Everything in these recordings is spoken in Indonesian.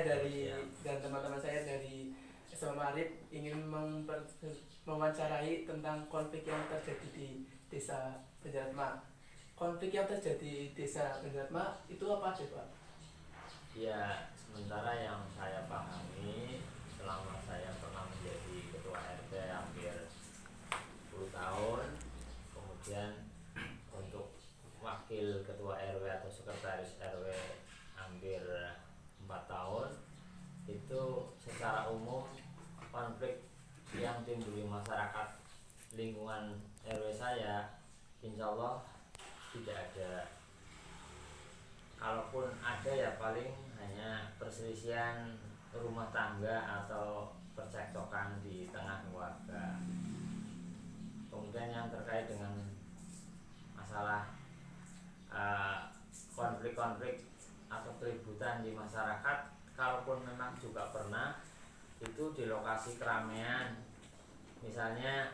saya dan teman-teman saya dari SMA Marif ingin mewawancarai tentang konflik yang terjadi di desa Banjaratma. Konflik yang terjadi di desa Banjaratma itu apa sih Pak? Ya, sementara yang saya pahami selama saya pernah menjadi ketua RT hampir 10 tahun, kemudian untuk wakil ketua RW atau sekretaris RW hampir 4 tahun, itu secara umum konflik yang timbul di masyarakat lingkungan RW saya insya Allah tidak ada. Kalaupun ada ya paling hanya perselisihan rumah tangga atau percekcokan di tengah keluarga. Kemudian yang terkait dengan masalah konflik-konflik atau keributan di masyarakat, kalaupun memang juga pernah itu di lokasi keramaian. Misalnya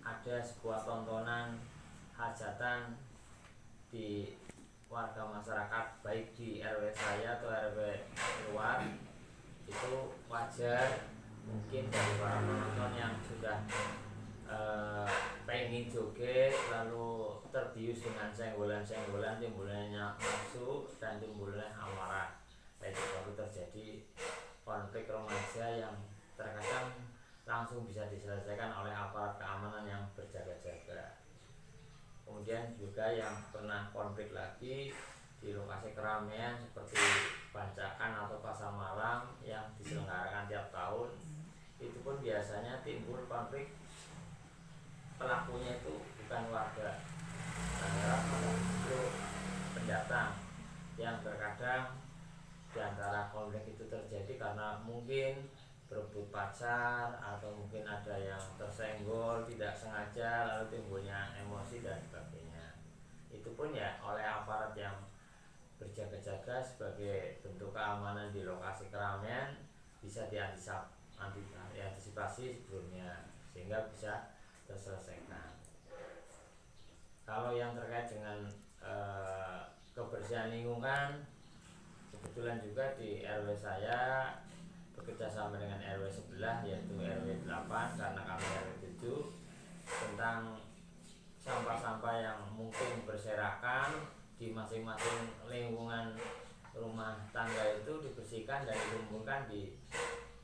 ada sebuah tontonan hajatan di warga masyarakat, baik di RW saya atau RW luar, itu wajar mungkin dari para penonton yang sudah pengen joget lalu terbius dengan senggolan-senggolan, timbulnya nafsu dan timbulnya amarah. Itu baru terjadi konflik remaja yang terkadang langsung bisa diselesaikan oleh aparat keamanan yang berjaga-jaga. Kemudian juga yang pernah konflik lagi di lokasi keramaian seperti bancakan atau pasar malam yang diselenggarakan tiap tahun, itu pun biasanya timbul konflik, pelakunya itu bukan warga, itu pendatang yang terkadang diantara konflik itu terjadi karena mungkin berebut pacar atau mungkin ada yang tersenggol tidak sengaja lalu timbulnya emosi dan sebagainya. Itu pun ya oleh aparat yang berjaga-jaga sebagai bentuk keamanan di lokasi keramaian bisa diantisipasi sebelumnya sehingga bisa terselesaikan. Kalau yang terkait dengan kebersihan lingkungan, kebetulan juga di RW saya bekerja sama dengan RW sebelah yaitu RW 8 karena kami RW 7 tentang sampah-sampah yang mungkin berserakan di masing-masing lingkungan rumah tangga itu dibersihkan dan dikumpulkan di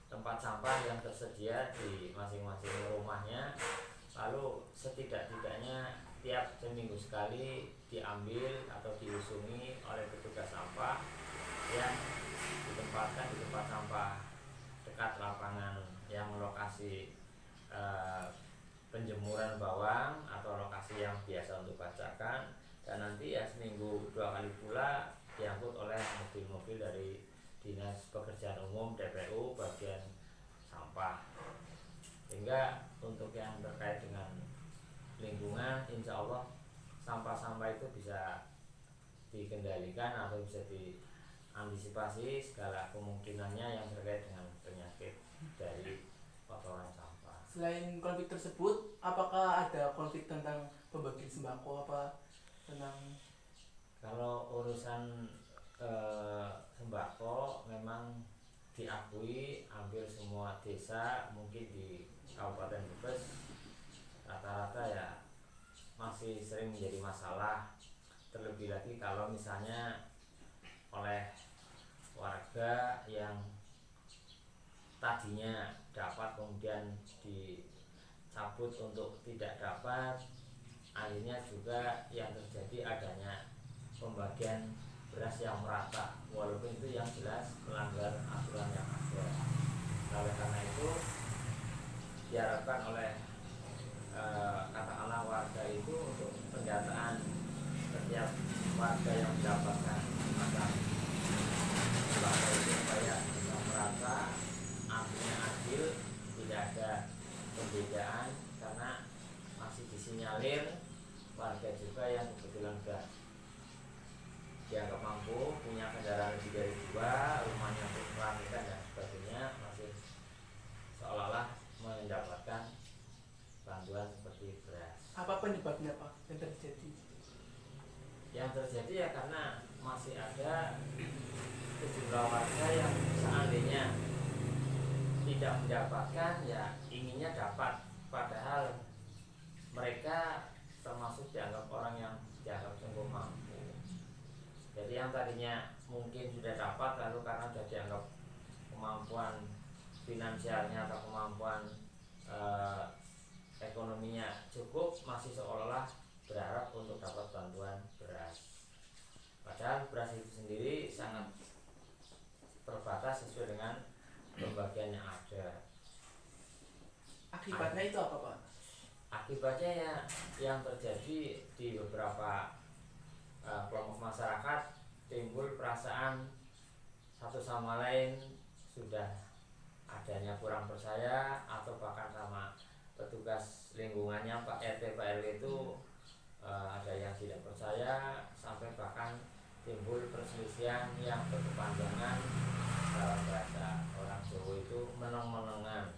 tempat sampah yang tersedia di masing-masing rumahnya, lalu setidak-tidaknya tiap seminggu sekali diambil atau diusungi oleh petugas sampah yang ditempatkan di tempat sampah dekat lapangan yang lokasi penjemuran bawang atau lokasi yang biasa untuk bacakan, dan nanti ya seminggu 2 kali pula diangkut oleh mobil-mobil dari Dinas Pekerjaan Umum DPU bagian sampah. Sehingga untuk yang terkait dengan lingkungan insya Allah sampah-sampah itu bisa dikendalikan atau bisa diantisipasi segala kemungkinannya yang terkait dengan penyakit dari kotoran sampah. Selain konflik tersebut, apakah ada konflik tentang pembagian sembako apa tentang? Kalau urusan sembako memang diakui hampir semua desa mungkin di Kabupaten Brebes rata-rata ya masih sering menjadi masalah, terlebih lagi kalau misalnya oleh warga yang tadinya dapat kemudian dicabut untuk tidak dapat, akhirnya juga yang terjadi adanya pembagian beras yang merata walaupun itu yang jelas melanggar aturan yang ada. Oleh karena itu diharapkan oleh katakanlah warga itu untuk pendataan setiap warga yang mendapatkan maka sembako itu supaya bisa merata, artinya adil, tidak ada perbedaan, karena masih disinyalir warga juga yang kebetulan sudah dianggap mampu, punya kendaraan lebih dari 2, rumahnya untuk melamikan dan sebagainya, masih seolah-olah mendapatkan bantuan seperti beras. Apa penyebabnya Pak yang terjadi? Yang terjadi ya karena masih ada sejumlah warga yang tidak mendapatkan ya inginnya dapat, padahal mereka termasuk dianggap orang yang dianggap sungguh mampu. Jadi yang tadinya mungkin sudah dapat, lalu karena sudah dianggap kemampuan finansialnya atau kemampuan ekonominya cukup, masih seolah-olah berharap untuk dapat bantuan beras. Padahal beras itu sendiri sangat terbatas sesuai dengan pembagian yang ada. Akibatnya itu apa, Pak? Akibatnya ya yang terjadi di beberapa kelompok masyarakat, timbul perasaan satu sama lain sudah adanya kurang percaya, atau bahkan sama petugas lingkungannya, Pak RT Pak RW itu ada yang tidak percaya, sampai bahkan timbul perselisihan yang berkepanjangan. Dalam bahasa orang Jawa itu meneng-menengan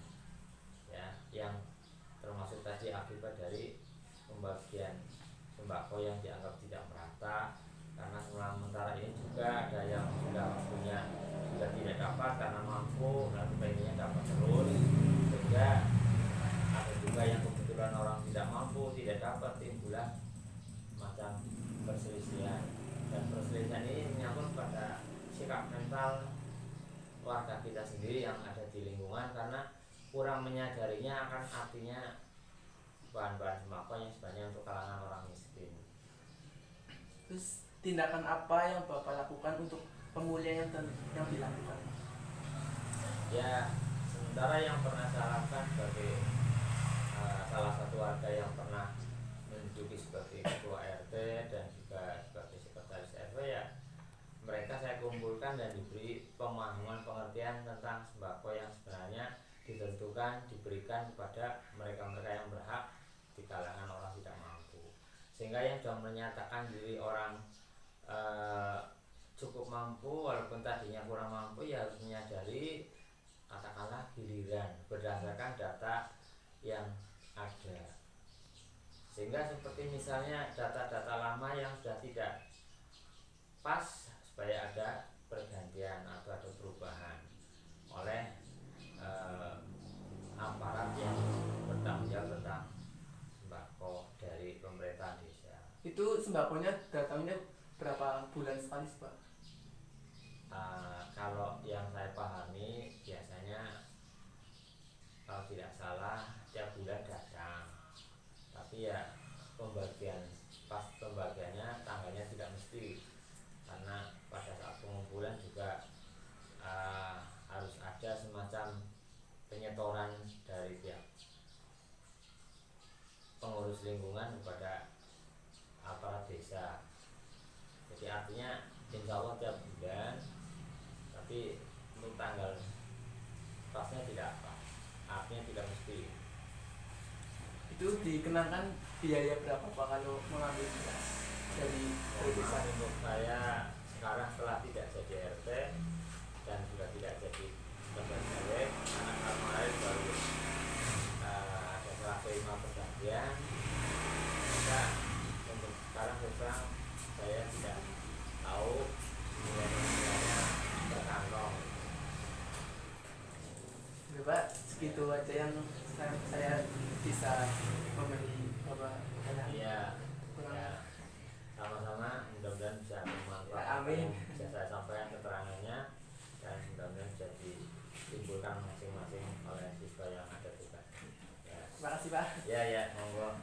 ya, yang termasuk tadi akibat dari pembagian sembako yang dianggap tidak merata. Karena sementara ini juga ada yang sudah tidak dapat karena mampu, lalu pengennya dapat terus, sehingga ada juga yang kebetulan orang tidak mampu tidak dapat, timbulah macam perselisihan. Dan perselisihan ini menyangkut pada sikap mental warga kita sendiri yang ada di lingkungan, karena kurang menyadarinya akan artinya bahan-bahan sembako yang sebenarnya untuk kalangan orang miskin. Terus tindakan apa yang Bapak lakukan untuk pemulihan yang dilakukan? Ya, sementara yang pernah saya lakukan sebagai salah satu warga yang pernah menduduki sebagai ketua RT dan juga sebagai sekretaris RW, ya mereka saya kumpulkan dan diberi pemahaman pengertian tentang sembako yang sebenarnya ditentukan diberikan kepada mereka-mereka yang berhak di kalangan orang tidak mampu, sehingga yang sudah menyatakan diri orang cukup mampu walaupun tadinya kurang mampu, ya harus menyadari katakanlah giliran berdasarkan data yang ada. Sehingga seperti misalnya data-data lama yang sudah tidak pas, supaya ada pergantian atau ada perubahan oleh aparat yang bertanggung jawab tentang sembako dari pemerintah desa. Itu sembakonya datangnya berapa bulan sekali, Pak? Kalau yang saya pahami biasanya kalau tidak salah tiap bulan datang, tapi ya pembagiannya tanggalnya tidak mesti, karena pada saat pengumpulan juga harus ada semacam penyetoran dari pihak pengurus lingkungan kepada aparat desa. Jadi artinya insya Allah tiap bulan, tapi untuk tanggal pasnya tidak pas, artinya tidak mesti. Itu dikenakan biaya berapa, Pak, kalau mengambil beras dari desa? Untuk saya sekarang setelah tidak jadi RT dan juga tidak jadi ketua RW, karena kemarin baru ada serah terima pergantian, maka untuk sekarang terang saya tidak tahu nilai-nilainya per kantong. Ya, Pak, segitu aja yang saya bisa memberi Bapak. Iya, ya, sama-sama, mudah-mudahan bisa bermanfaat. Ya, amin. Yang bisa saya sampaikan keterangannya, dan mudah-mudahan bisa ditimbulkan masing-masing oleh siswa yang ada juga. Ya. Terima kasih, Pak. Ya, monggo.